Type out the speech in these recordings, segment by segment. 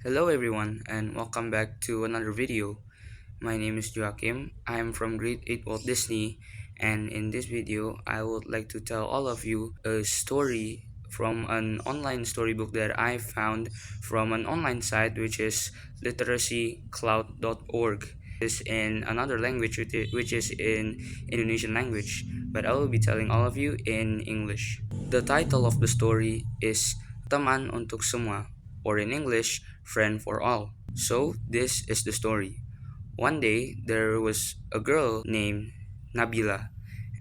Hello everyone and welcome back to another video. My name is Joachim. I am from grade 8 Walt Disney, and in this video I would like to tell all of you a story from an online storybook that I found from an online site which is literacycloud.org. Is in another language which is in Indonesian language, but I will be telling all of you in English. The title of the story is Teman Untuk Semua, or in English, Friend for All. So, this is the story. One day, there was a girl named Nabila,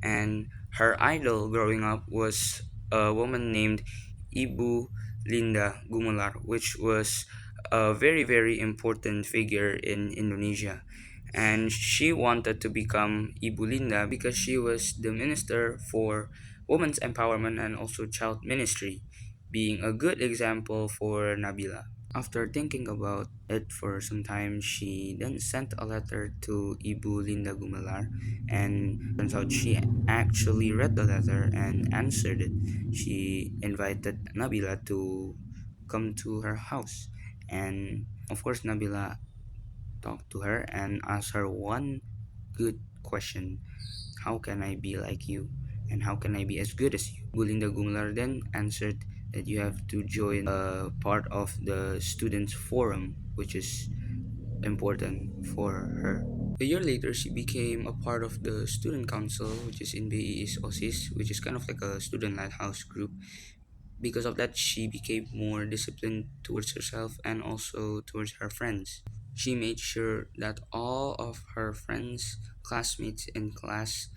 and her idol growing up was a woman named Ibu Linda Gumelar, which was a very, very important figure in Indonesia. And she wanted to become Ibu Linda because she was the minister for women's empowerment and also child ministry, being a good example for Nabila. After thinking about it for some time, she then sent a letter to Ibu Linda Gumelar, and turns out she actually read the letter and answered it. She invited Nabila to come to her house, and of course, Nabila talked to her and asked her one good question: how can I be like you? And how can I be as good as you? Gulinda Gumlar then answered that you have to join a part of the students' forum, which is important for her. A year later, she became a part of the student council, which is in BE's OSIS, which is kind of like a student lighthouse group. Because of that, she became more disciplined towards herself and also towards her friends. She made sure that all of her friends, classmates in class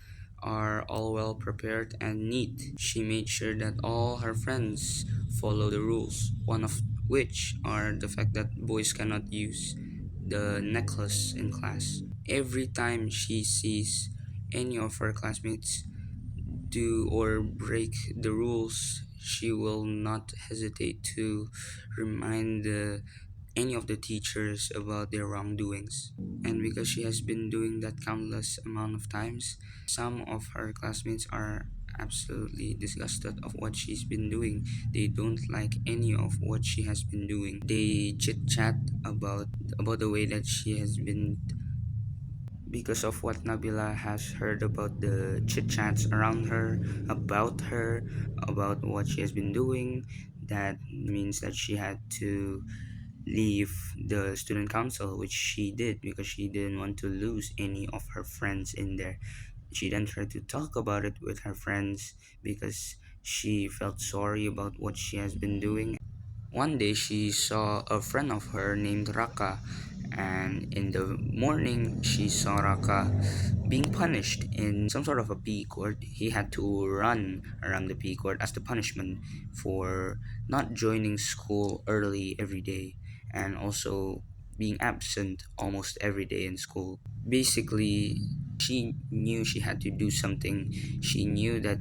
are all well prepared and neat. She made sure that all her friends follow the rules, one of which are the fact that boys cannot use the necklace in class. Every time she sees any of her classmates do or break the rules, she will not hesitate to remind any of the teachers about their wrongdoings. And because she has been doing that countless amount of times, some of her classmates are absolutely disgusted of what she's been doing. They don't like any of what she has been doing. They chit chat about the way that she has been, because of what Nabila has heard about the chit chats around her, about what she has been doing. That means that she had to leave the student council, which she did because she didn't want to lose any of her friends in there. She then tried to talk about it with her friends because she felt sorry about what she has been doing. One day she saw a friend of her named Raka, and in the morning she saw Raka being punished in some sort of a PE court. He had to run around the PE court as the punishment for not joining school early every day and also being absent almost every day in school. Basically, she knew she had to do something. She knew that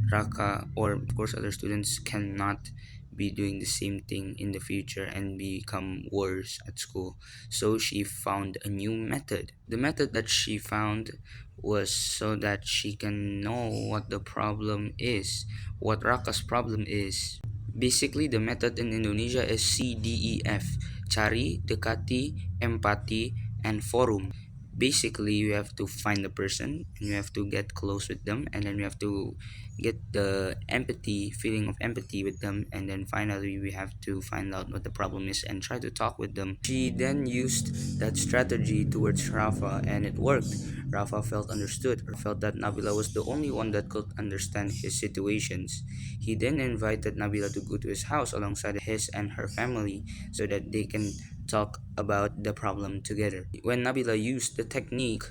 Raka, or of course other students, cannot be doing the same thing in the future and become worse at school. So she found a new method. The method that she found was so that she can know what the problem is, what Raka's problem is. Basically, the method in Indonesia is CDEF: cari, dekati, empati, and forum. Basically, you have to find the person and you have to get close with them, and then you have to get the empathy, feeling of empathy with them, and then finally we have to find out what the problem is and try to talk with them. She then used that strategy towards Rafa, and it worked. Rafa felt understood, or felt that Nabila was the only one that could understand his situations. He then invited Nabila to go to his house alongside his and her family so that they can talk about the problem together. When Nabila used the technique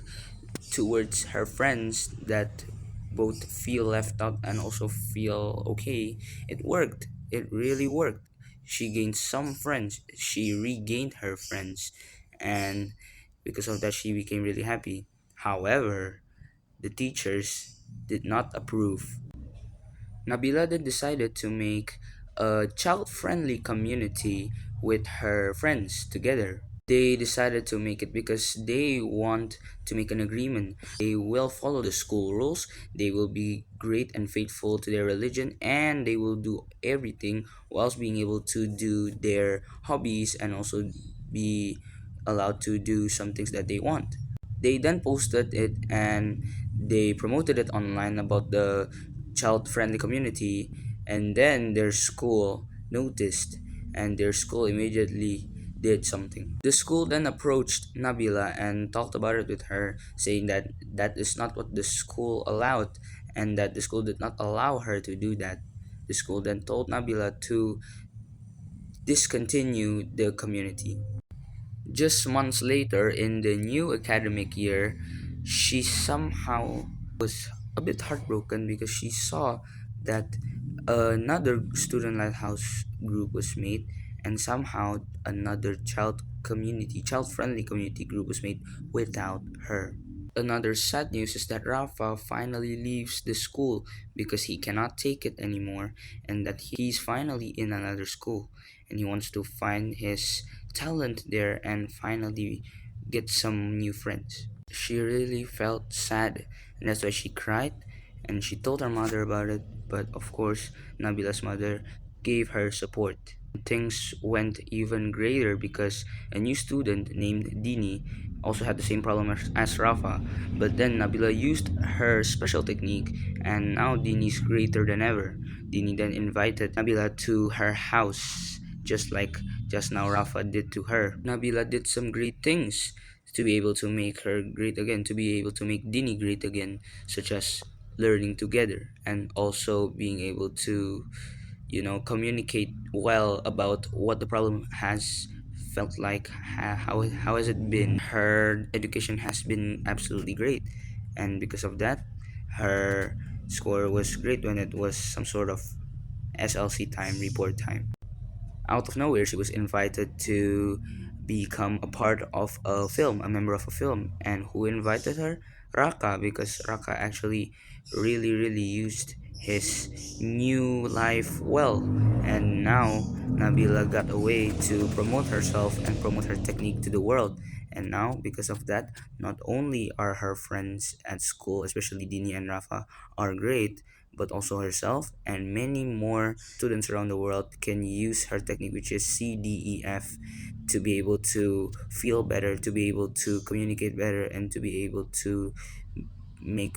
towards her friends that both feel left out and also feel okay, it worked. It really worked. She gained some friends, she regained her friends, and because of that, she became really happy. However, the teachers did not approve. Nabila then decided to make a child friendly community with her friends together. They decided to make it because they want to make an agreement. They will follow the school rules, they will be great and faithful to their religion, and they will do everything whilst being able to do their hobbies and also be allowed to do some things that they want. They then posted it and they promoted it online about the child friendly community, and then their school noticed and their school immediately did something. The school then approached Nabila and talked about it with her, saying that that is not what the school allowed and that the school did not allow her to do that. The school then told Nabila to discontinue the community. Just months later, in the new academic year, she somehow was a bit heartbroken because she saw that another student lighthouse group was made, and somehow another child friendly community group was made without her. Another sad news is that Rafa finally leaves the school because he cannot take it anymore, and that he's finally in another school and he wants to find his talent there and finally get some new friends. She really felt sad, and that's why she cried and she told her mother about it. But of course, Nabila's mother gave her support. Things went even greater because a new student named Dini also had the same problem as Rafa, but then Nabila used her special technique, and now Dini's greater than ever. Dini then invited Nabila to her house, just like just now Rafa did to her. Nabila did some great things to be able to make her great again, to be able to make Dini great again, such as learning together and also being able to communicate well about what the problem has felt like, how has it been. Her education has been absolutely great, and because of that her score was great when it was some sort of SLC time, report time. Out of nowhere, she was invited to become a part of a film, a member of a film. And who invited her? Raka, because Raka actually really, really used his new life well. And now Nabila got a way to promote herself and promote her technique to the world. And now, because of that, not only are her friends at school, especially Dini and Rafa, are great, but also herself and many more students around the world can use her technique, which is CDEF, to be able to feel better, to be able to communicate better, and to be able to make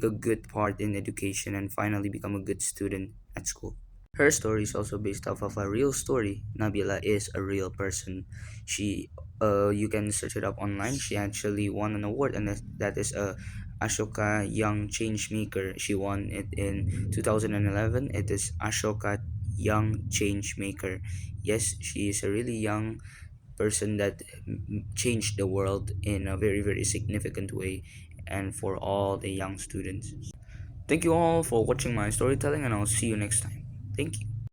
a good part in education and finally become a good student at school. Her story is also based off of a real story. Nabila is a real person. She, you can search it up online. She actually won an award, and that is a Ashoka Young Changemaker. She won it in 2011. It is Ashoka Young Changemaker. Yes, she is a really young person that changed the world in a very, very significant way, and for all the young students. Thank you all for watching my storytelling, and I'll see you next time. Thank you.